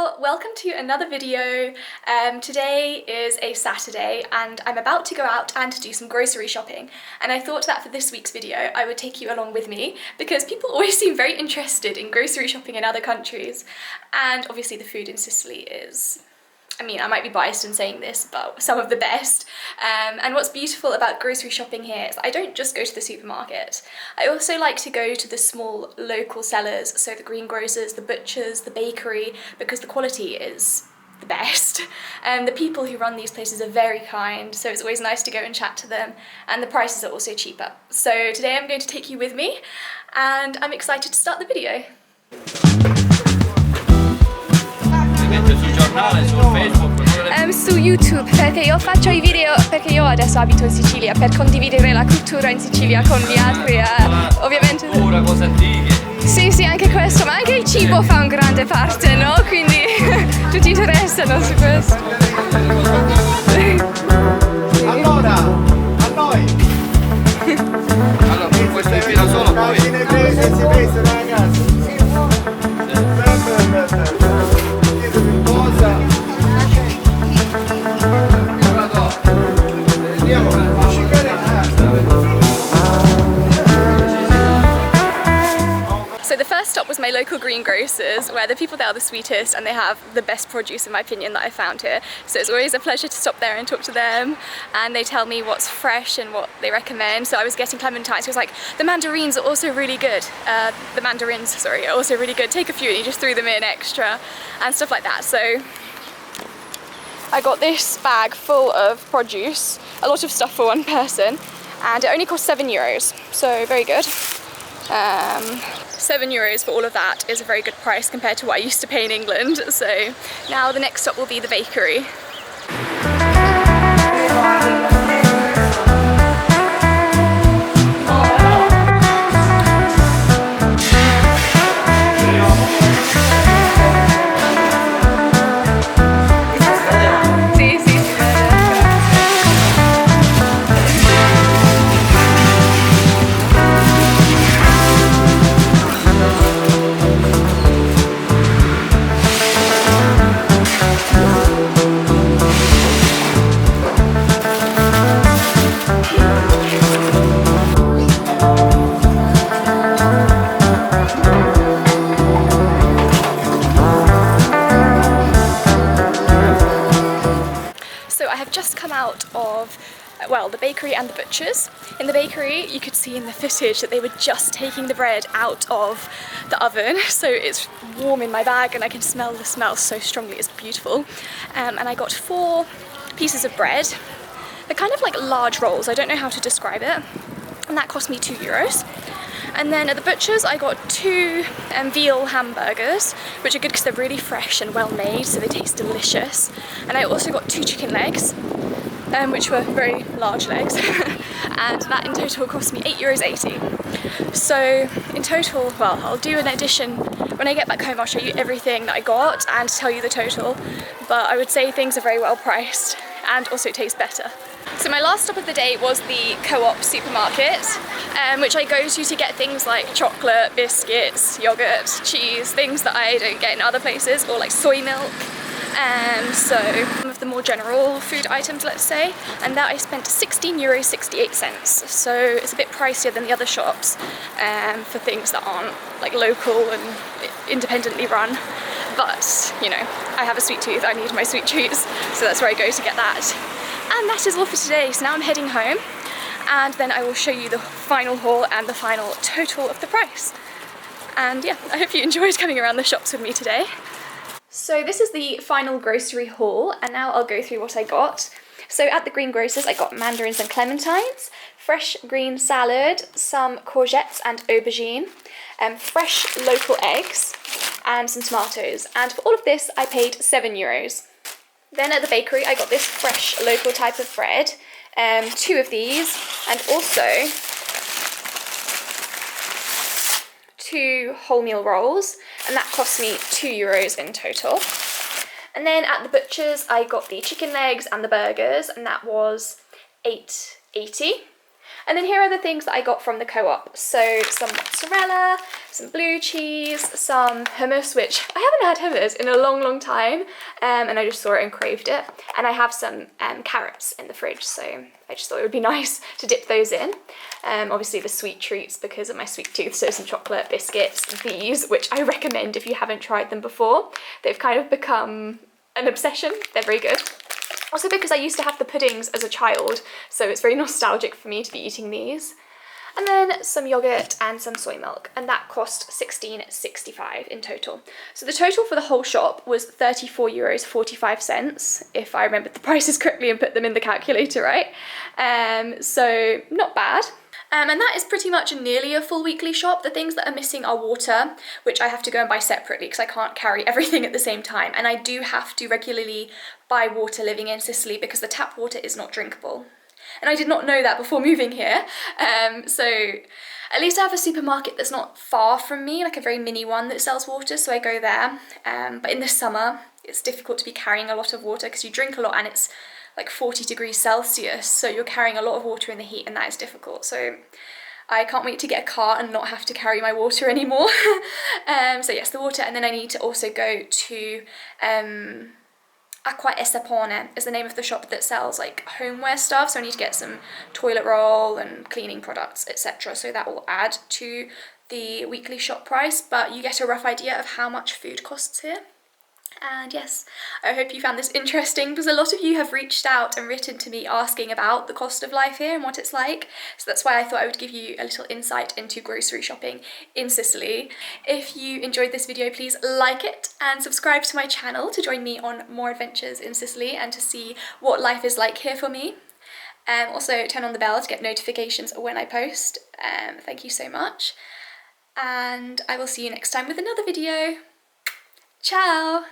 all, welcome to another video. Today is a Saturday and I'm about to go out and do some grocery shopping, and I thought that for this week's video I would take you along with me because people always seem very interested in grocery shopping in other countries, and obviously the food in Sicily is, I might be biased in saying this, but some of the best. And what's beautiful about grocery shopping here is I don't just go to the supermarket. I also like to go to the small local sellers, so the greengrocers, the butchers, the bakery, because the quality is the best. And the people who run these places are very kind, so it's always nice to go and chat to them, and the prices are also cheaper. So today I'm going to take you with me, and I'm excited to start the video. Su YouTube, perché io faccio i video, perché io adesso abito in Sicilia, per condividere la cultura in Sicilia con gli altri, ovviamente. Cultura, cose antiche. Sì, anche questo, ma anche il cibo fa un grande parte, no? Quindi tutti interessano su questo. Allora, a noi! Allora, questo è fino solo poi. Si veste, ragazzi! So the first stop was my local greengrocers, where the people there are the sweetest and they have the best produce in my opinion that I found here. So it's always a pleasure to stop there and talk to them, and they tell me what's fresh and what they recommend. So I was getting clementines, he was like, the mandarins are also really good. The mandarins, sorry, are also really good. Take a few and he just threw them in extra and stuff like that. So I got this bag full of produce, a lot of stuff for one person, and it only cost €7, so very good. €7 for all of that is a very good price compared to what I used to pay in England. So now the next stop will be the bakery. Out of, well, the bakery and the butchers. In the bakery you could see in the footage that they were just taking the bread out of the oven, so it's warm in my bag and I can smell the smell so strongly, it's beautiful. And I got 4 pieces of bread. They're kind of like large rolls, I don't know how to describe it, and that cost me €2. And then at the butcher's I got 2 veal hamburgers, which are good because they're really fresh and well made, so they taste delicious. And I also got 2 chicken legs, which were very large legs, and that in total cost me €8.80. So in total, well, I'll do an addition when I get back home. I'll show you everything that I got and tell you the total, but I would say things are very well priced and also taste better. So my last stop of the day was the Co-op supermarket, which I go to get things like chocolate, biscuits, yogurt, cheese, things that I don't get in other places, or like soy milk. So some of the more general food items, let's say, and that I spent €16.68. So it's a bit pricier than the other shops for things that aren't like local and independently run. But you know, I have a sweet tooth, I need my sweet treats, so that's where I go to get that. And that is all for today. So now I'm heading home, and then I will show you the final haul and the final total of the price. And yeah, I hope you enjoyed coming around the shops with me today. So this is the final grocery haul, and now I'll go through what I got. So at the greengrocers I got mandarins and clementines, fresh green salad, some courgettes and aubergine, fresh local eggs, and some tomatoes. And for all of this I paid €7. Then at the bakery I got this fresh local type of bread, 2 of these, and also 2 wholemeal rolls, and that cost me €2 in total. And then at the butcher's I got the chicken legs and the burgers, and that was €8.80. And then here are the things that I got from the co-op. So some mozzarella, some blue cheese, some hummus, which I haven't had hummus in a long time, and I just saw it and craved it. And I have some carrots in the fridge, so I just thought it would be nice to dip those in. Obviously the sweet treats because of my sweet tooth, so some chocolate biscuits, these, which I recommend if you haven't tried them before. They've kind of become an obsession, they're very good. Also because I used to have the puddings as a child, so it's very nostalgic for me to be eating these. And then some yogurt and some soy milk, and that cost £16.65 in total. So the total for the whole shop was €34.45, if I remembered the prices correctly and put them in the calculator right. So not bad. And that is pretty much nearly a full weekly shop. The things that are missing are water, which I have to go and buy separately because I can't carry everything at the same time. And I do have to regularly buy water living in Sicily because the tap water is not drinkable. And I did not know that before moving here. So at least I have a supermarket that's not far from me, like a very mini one that sells water, so I go there. But in the summer, it's difficult to be carrying a lot of water because you drink a lot and it's like 40 degrees Celsius, so you're carrying a lot of water in the heat and that is difficult. So I can't wait to get a car and not have to carry my water anymore. So yes, the water, and then I need to also go to Acqua e Sapone is the name of the shop that sells like homeware stuff, so I need to get some toilet roll and cleaning products, etc. So that will add to the weekly shop price, but you get a rough idea of how much food costs here. And yes, I hope you found this interesting because a lot of you have reached out and written to me asking about the cost of life here and what it's like. So that's why I thought I would give you a little insight into grocery shopping in Sicily. If you enjoyed this video, please like it and subscribe to my channel to join me on more adventures in Sicily and to see what life is like here for me. Also turn on the bell to get notifications when I post. Thank you so much. And I will see you next time with another video. Ciao!